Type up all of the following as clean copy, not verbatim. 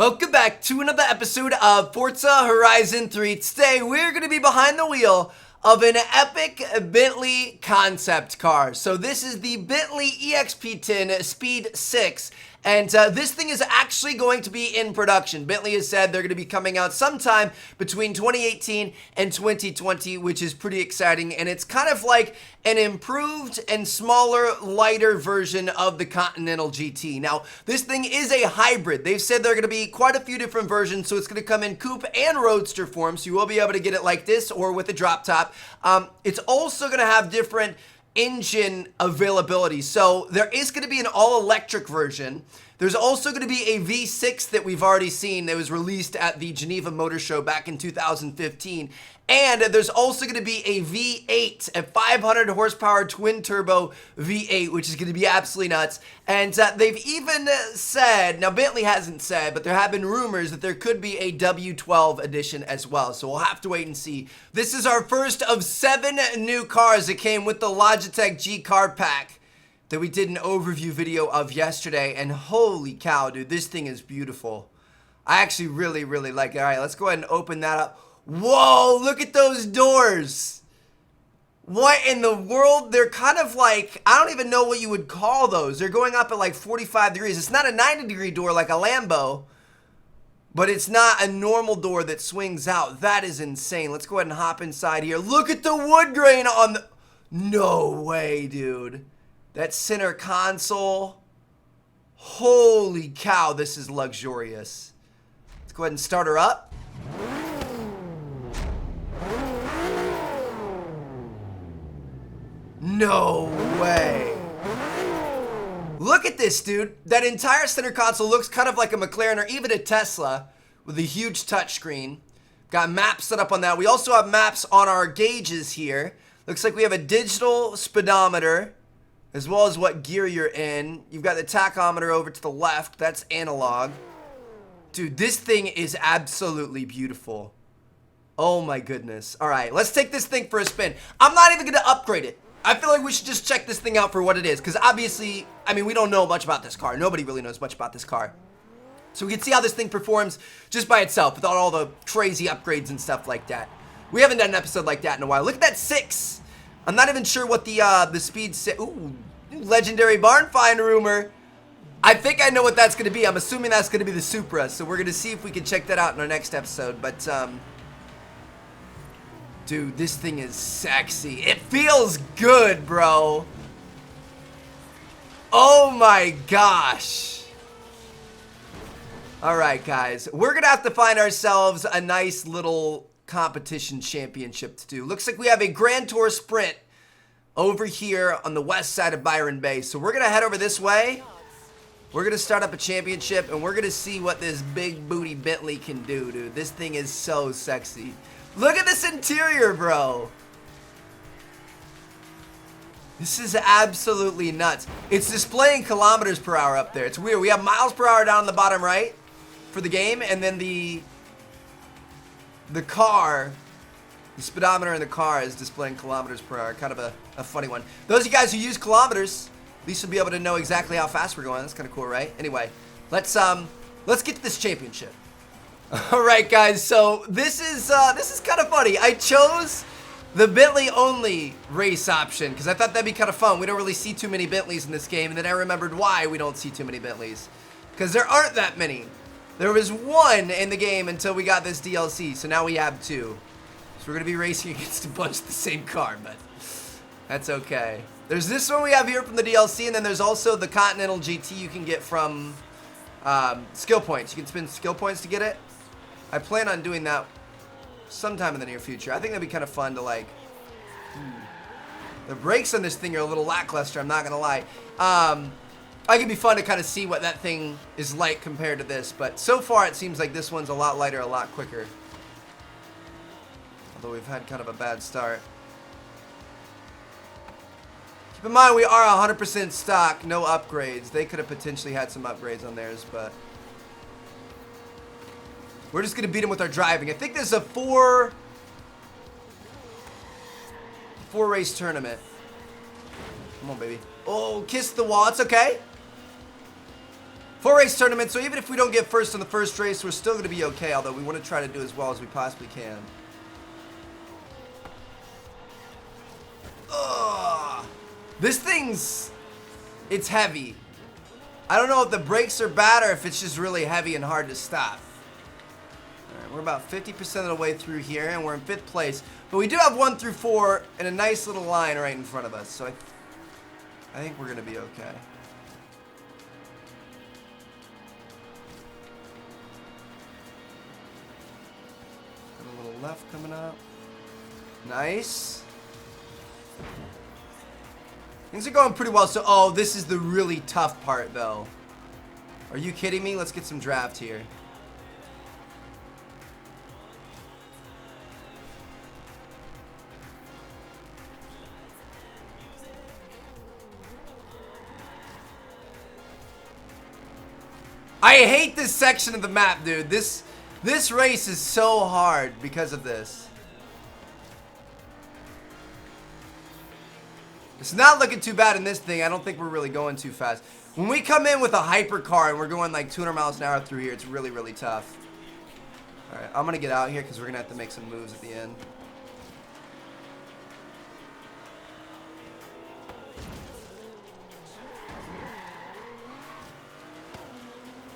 Welcome back to another episode of Forza Horizon 3. Today we're going to be behind the wheel of an epic Bentley concept car. So this is the Bentley EXP 10 Speed 6. And this thing is actually going to be in production. Bentley has said they're going to be coming out sometime between 2018 and 2020, which is pretty exciting. And it's kind of like an improved and smaller, lighter version of the Continental GT. Now, this thing is a hybrid. They've said there are going to be quite a few different versions, so it's going to come in coupe and roadster form, so you will be able to get it like this or with a drop top. It's also going to have different engine availability. So there is going to be an all-electric version. There's also going to be a V6 that we've already seen that was released at the Geneva Motor Show back in 2015. And there's also going to be a V8, a 500 horsepower twin turbo V8, which is going to be absolutely nuts. And they've even said, now Bentley hasn't said, but there have been rumors that there could be a W12 edition as well. So we'll have to wait and see. This is our first of 7 new cars that came with the Logitech G car pack that we did an overview video of yesterday. And holy cow, dude, this thing is beautiful. I actually really like it. All right, let's go ahead and open that up. Whoa, look at those doors. What in the world? They're kind of like, I don't even know what you would call those. They're going up at like 45 degrees. It's not a 90-degree door like a Lambo, but it's not a normal door that swings out. That is insane. Let's go ahead and hop inside here. Look at the wood grain on the... No way, dude. That center console. Holy cow, this is luxurious. Let's go ahead and start her up. No way. Look at this, dude. That entire center console looks kind of like a McLaren or even a Tesla with a huge touchscreen. Got maps set up on that. We also have maps on our gauges here. Looks like we have a digital speedometer as well as what gear you're in. You've got the tachometer over to the left. That's analog. Dude, this thing is absolutely beautiful. Oh my goodness. All right, let's take this thing for a spin. I'm not even going to upgrade it. I feel like we should just check this thing out for what it is, because obviously, I mean, we don't know much about this car. Nobody really knows much about this car. So we can see how this thing performs just by itself without all the crazy upgrades and stuff like that. We haven't done an episode like that in a while. Look at that 6. I'm not even sure what the speed... Ooh, legendary barn find rumor. I think I know what that's going to be. I'm assuming that's going to be the Supra, so we're going to see if we can check that out in our next episode, but... Dude, this thing is sexy. It feels good, bro. Oh my gosh. All right, guys. We're going to have to find ourselves a nice little competition championship to do. Looks like we have a Grand Tour Sprint over here on the west side of Byron Bay. So we're going to head over this way. We're going to start up a championship, and we're going to see what this big booty Bentley can do, dude. This thing is so sexy. Look at this interior, bro. This is absolutely nuts. It's displaying kilometers per hour up there. It's weird. We have miles per hour down on the bottom right for the game, and then the car, the speedometer in the car is displaying kilometers per hour. Kind of a funny one. Those of you guys who use kilometers, at least you'll be able to know exactly how fast we're going. That's kind of cool, right? Anyway, let's get to this championship. All right, guys, so this is kind of funny. I chose the Bentley only race option because I thought that'd be kind of fun. We don't really see too many Bentleys in this game, and then I remembered why we don't see too many Bentleys. Because there aren't that many. There was 1 in the game until we got this DLC, so now we have 2. So we're going to be racing against a bunch of the same car, but that's okay. There's this one we have here from the DLC, and then there's also the Continental GT you can get from skill points. You can spend skill points to get it. I plan on doing that sometime in the near future. I think that'd be kind of fun to like... The brakes on this thing are a little lackluster, I'm not going to lie. I think it'd be fun to kind of see what that thing is like compared to this. But so far it seems like this one's a lot lighter, a lot quicker. Although we've had kind of a bad start. Keep in mind we are 100% stock, no upgrades. They could have potentially had some upgrades on theirs, but... We're just going to beat him with our driving. I think there's a 4 race tournament. Come on, baby. Oh, kiss the wall. It's okay. 4-race tournament, so even if we don't get first on the first race, we're still going to be okay, although we want to try to do as well as we possibly can. Ugh. This thing's... it's heavy. I don't know if the brakes are bad or if it's just really heavy and hard to stop. Alright, we're about 50% of the way through here, and we're in 5th place. But we do have 1 through 4 in a nice little line right in front of us, so I think we're going to be okay. Left coming up. Nice. Things are going pretty well. So, oh, this is the really tough part, though. Are you kidding me? Let's get some draft here. I hate this section of the map, dude. This race is so hard because of this. It's not looking too bad in this thing. I don't think we're really going too fast. When we come in with a hypercar and we're going like 200 miles an hour through here, it's really, really tough. Alright, I'm going to get out here because we're going to have to make some moves at the end.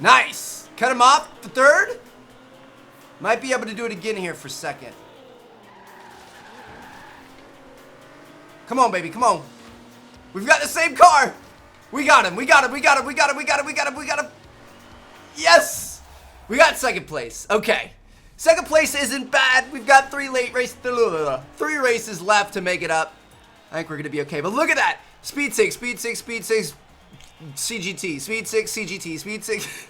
Nice! Cut him off the 3rd. Might be able to do it again here for 2nd. Come on, baby, come on. We've got the same car. We got him, we got him, we got him, we got him, we got him, we got him, we got him. Yes! We got 2nd place. Okay. 2nd place isn't bad. We've got 3 races left to make it up. I think we're gonna be okay. But look at that. Speed 6, speed 6, speed 6. CGT, speed 6, CGT, speed 6.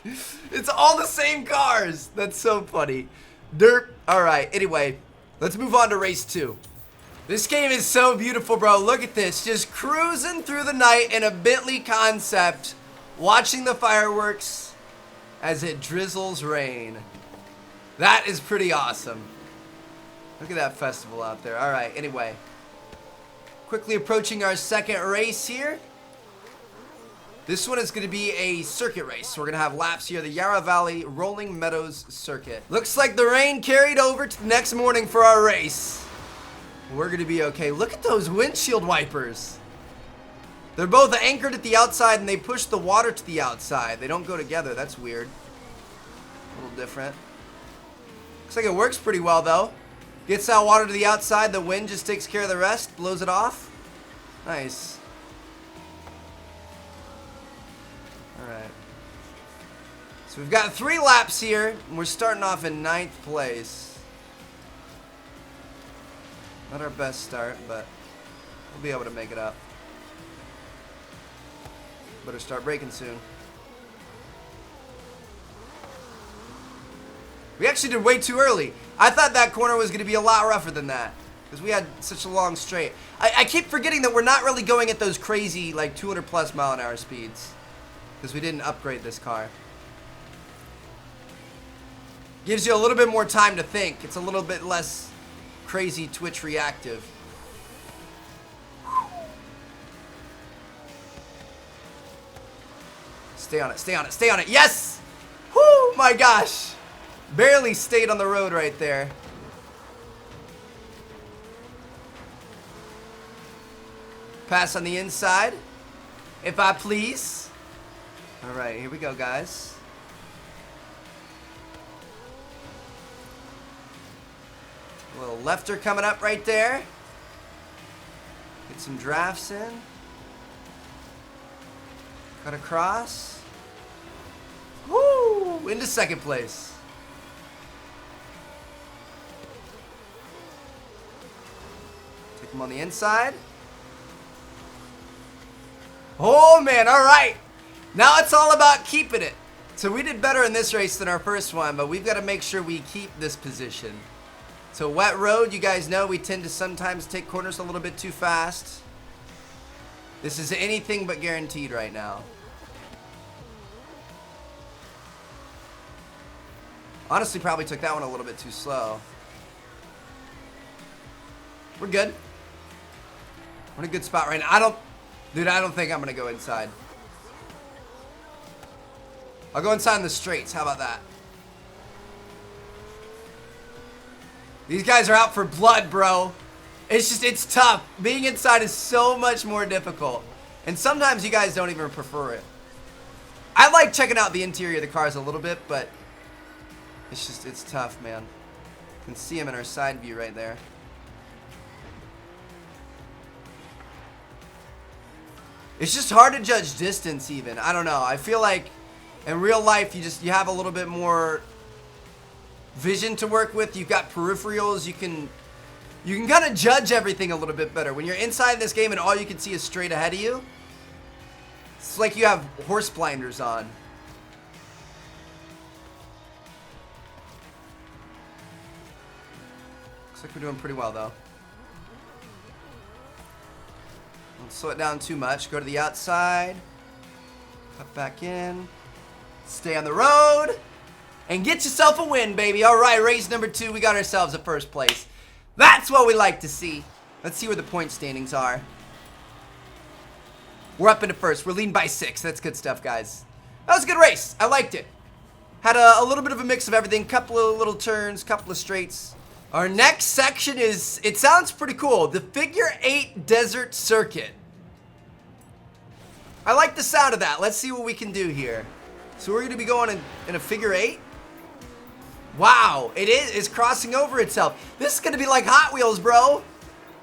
It's all the same cars. That's so funny. Derp. Alright, anyway, let's move on to race 2. This game is so beautiful, bro. Look at this. Just cruising through the night in a Bentley Concept, watching the fireworks as it drizzles rain. That is pretty awesome. Look at that festival out there. Alright, anyway. Quickly approaching our 2nd race here. This one is going to be a circuit race. So we're going to have laps here. The Yarra Valley Rolling Meadows Circuit. Looks like the rain carried over to the next morning for our race. We're going to be okay. Look at those windshield wipers. They're both anchored at the outside and they push the water to the outside. They don't go together. That's weird. A little different. Looks like it works pretty well though. Gets that water to the outside. The wind just takes care of the rest. Blows it off. Nice. Alright. So we've got 3 laps here. And we're starting off in 9th place. Not our best start, but we'll be able to make it up. Better start braking soon. We actually did way too early. I thought that corner was going to be a lot rougher than that. Because we had such a long straight. I keep forgetting that we're not really going at those crazy, like 200 plus mile an hour speeds. Because we didn't upgrade this car. Gives you a little bit more time to think. It's a little bit less crazy twitch reactive. Stay on it, stay on it, stay on it. Yes! Whoo, my gosh. Barely stayed on the road right there. Pass on the inside, if I please. All right, here we go, guys. A little lefter coming up right there. Get some drafts in. Cut across. Woo! Into 2nd place. Take him on the inside. Oh, man. All right. Now it's all about keeping it. So we did better in this race than our first one, but we've got to make sure we keep this position. So wet road, you guys know we tend to sometimes take corners a little bit too fast. This is anything but guaranteed right now. Honestly, probably took that one a little bit too slow. We're good. We're in a good spot right now. Dude, I don't think I'm going to go inside. I'll go inside in the straights. How about that? These guys are out for blood, bro. It's tough. Being inside is so much more difficult. And sometimes you guys don't even prefer it. I like checking out the interior of the cars a little bit, but it's tough, man. You can see them in our side view right there. It's just hard to judge distance even. I don't know. I feel like in real life you have a little bit more vision to work with. You've got peripherals. You can kind of judge everything a little bit better. When you're inside this game and all you can see is straight ahead of you, it's like you have horse blinders on. Looks like we're doing pretty well though. Don't slow it down too much. Go to the outside. Cut back in. Stay on the road. And get yourself a win, baby. All right, race number 2. We got ourselves a first place. That's what we like to see. Let's see where the point standings are. We're up into first. We're leading by 6. That's good stuff, guys. That was a good race. I liked it. Had a little bit of a mix of everything. Couple of little turns, couple of straights. Our next section is, it sounds pretty cool, the Figure 8 Desert Circuit. I like the sound of that. Let's see what we can do here. So we're going to be going in a Figure 8. Wow, it's crossing over itself. This is going to be like Hot Wheels, bro.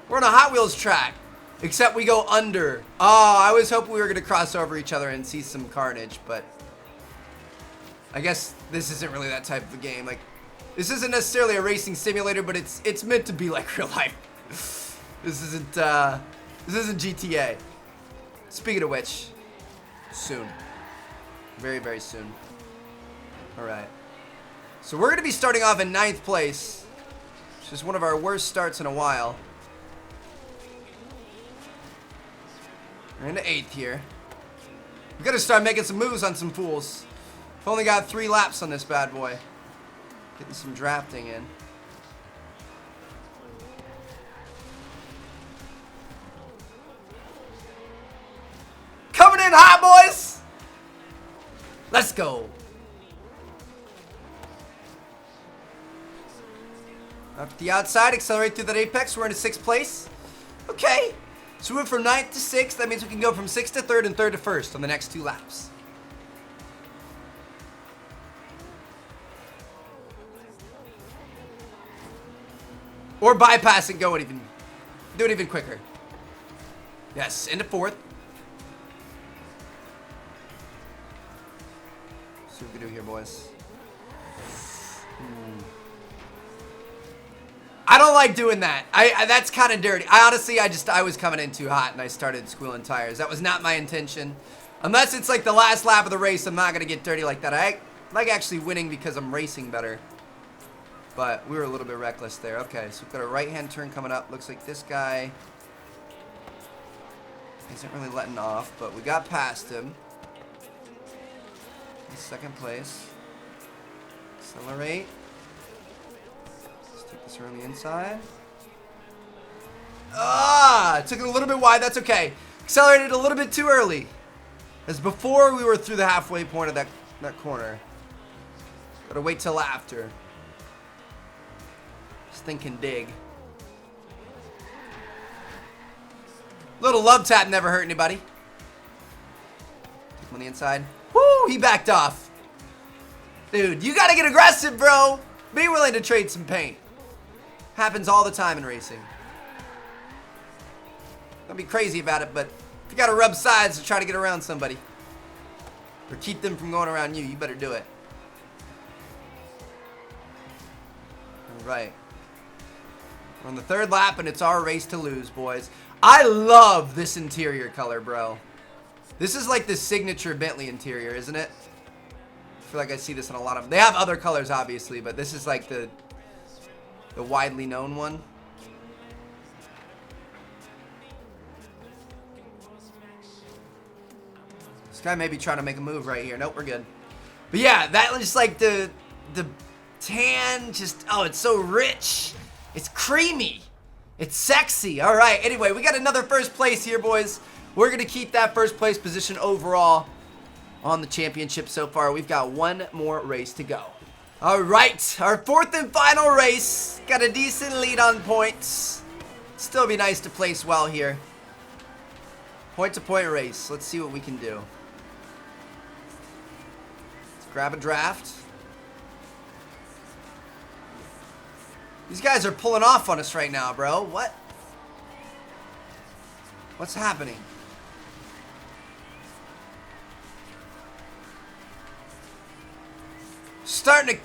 We're on a Hot Wheels track, except we go under. Oh, I was hoping we were going to cross over each other and see some carnage, but I guess this isn't really that type of a game. Like, this isn't necessarily a racing simulator, but it's meant to be like real life. This isn't GTA. Speaking of which, soon. Very, very soon. Alright. So we're going to be starting off in 9th place, which is one of our worst starts in a while. We're into 8th here. We've got to start making some moves on some fools. We've only got 3 laps on this bad boy. Getting some drafting in. Coming in hot, boys! Let's go. Up the outside, accelerate through that apex. We're into 6th place. Okay. So we went from 9th to 6th. That means we can go from 6th to 3rd and 3rd to 1st on the next 2 laps. Or bypass and do it even quicker. Yes, into 4th. See what we can do here, boys. I don't like doing that. That's kind of dirty. I was coming in too hot and I started squealing tires. That was not my intention. Unless it's like the last lap of the race, I'm not going to get dirty like that. I like actually winning because I'm racing better. But we were a little bit reckless there. Okay, so we've got a right-hand turn coming up. Looks like this guy isn't really letting off, but we got past him. In 2nd place. Accelerate. Let's take this around the inside. Took it a little bit wide. That's okay. Accelerated a little bit too early. As before we were through the halfway point of that corner. Gotta wait till after. Thinking dig. Little love tap never hurt anybody. Take him on the inside. Woo! He backed off. Dude, you gotta get aggressive, bro. Be willing to trade some paint. Happens all the time in racing. Don't be crazy about it, but if you gotta rub sides to try to get around somebody or keep them from going around you, you better do it. All right. We're on the 3rd lap, and it's our race to lose, boys. I love this interior color, bro. This is like the signature Bentley interior, isn't it? I feel like I see this in a lot of... They have other colors, obviously, but this is like the widely known one. This guy may be trying to make a move right here. Nope, we're good. But yeah, that was just like the tan, just... Oh, it's so rich. It's creamy. It's sexy. All right. Anyway, we got another 1st place here, boys. We're going to keep that 1st place position overall on the championship so far. We've got one more race to go. All right, our fourth and final race. Got a decent lead on points. Still be nice to place well here. Point-to-point race. Let's see what we can do. Let's grab a draft. These guys are pulling off on us right now, bro. What? What's happening? Starting to...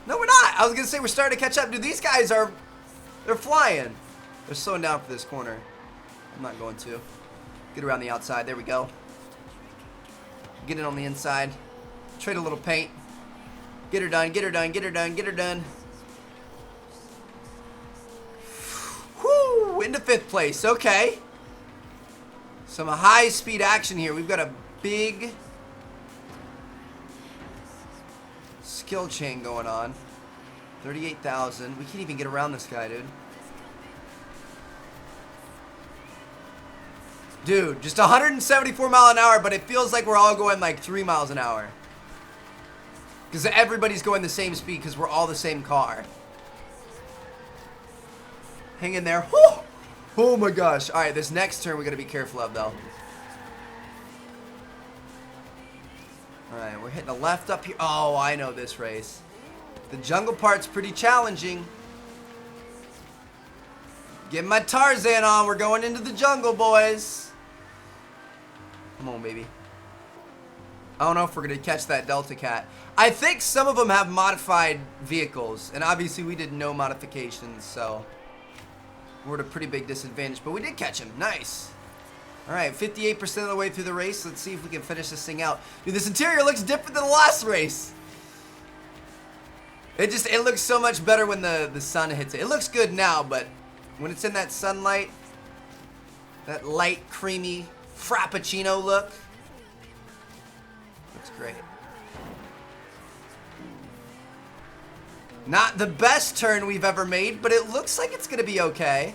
No, we're not. I was going to say we're starting to catch up. Dude, these guys are... They're flying. They're slowing down for this corner. I'm not going to. Get around the outside. There we go. Get it on the inside. Trade a little paint. Get her done. Get her done. Get her done. Get her done. Whoo! Into 5th place. Okay. Some high-speed action here. We've got a big skill chain going on. 38,000. We can't even get around this guy, dude. Dude, just 174 mile an hour, but it feels like we're all going like 3 miles an hour. Because everybody's going the same speed because we're all the same car. Hang in there. Whew! Oh my gosh. Alright, this next turn we gotta be careful of though. Alright, we're hitting a left up here. Oh, I know this race. The jungle part's pretty challenging. Getting my Tarzan on. We're going into the jungle, boys. Come on, baby. I don't know if we're going to catch that Delta Cat. I think some of them have modified vehicles. And obviously we did no modifications, so we're at a pretty big disadvantage. But we did catch him. Nice. Alright, 58% of the way through the race. Let's see if we can finish this thing out. Dude, this interior looks different than the last race. It looks so much better when the sun hits it. It looks good now, but when it's in that sunlight, that light, creamy, frappuccino look, looks great. Not the best turn we've ever made, but it looks like it's going to be okay.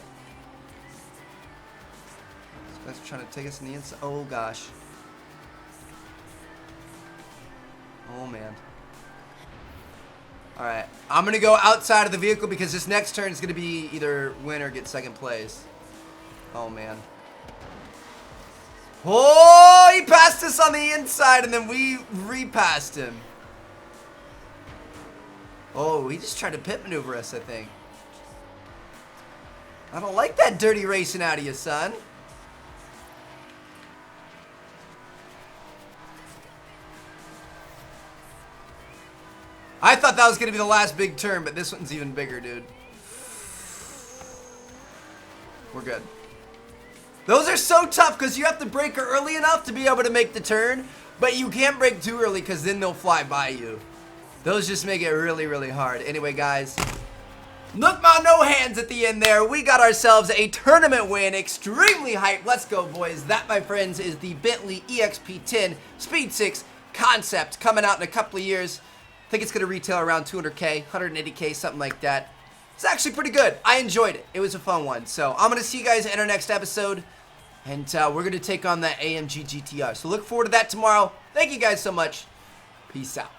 This guy's trying to take us in the inside. Oh, gosh. Oh, man. Alright, I'm going to go outside of the vehicle because this next turn is going to be either win or get 2nd place. Oh, man. Oh, he passed us on the inside and then we repassed him. Oh, he just tried to pit maneuver us, I think. I don't like that dirty racing out of you, son. I thought that was going to be the last big turn, but this one's even bigger, dude. We're good. Those are so tough because you have to brake early enough to be able to make the turn, but you can't brake too early because then they'll fly by you. Those just make it really, really hard. Anyway, guys, look, no hands at the end there. We got ourselves a tournament win. Extremely hyped. Let's go, boys. That, my friends, is the Bentley EXP 10 Speed 6 concept coming out in a couple of years. I think it's going to retail around 200K, 180K, something like that. It's actually pretty good. I enjoyed it. It was a fun one. So I'm going to see you guys in our next episode. And we're going to take on that AMG GTR. So look forward to that tomorrow. Thank you guys so much. Peace out.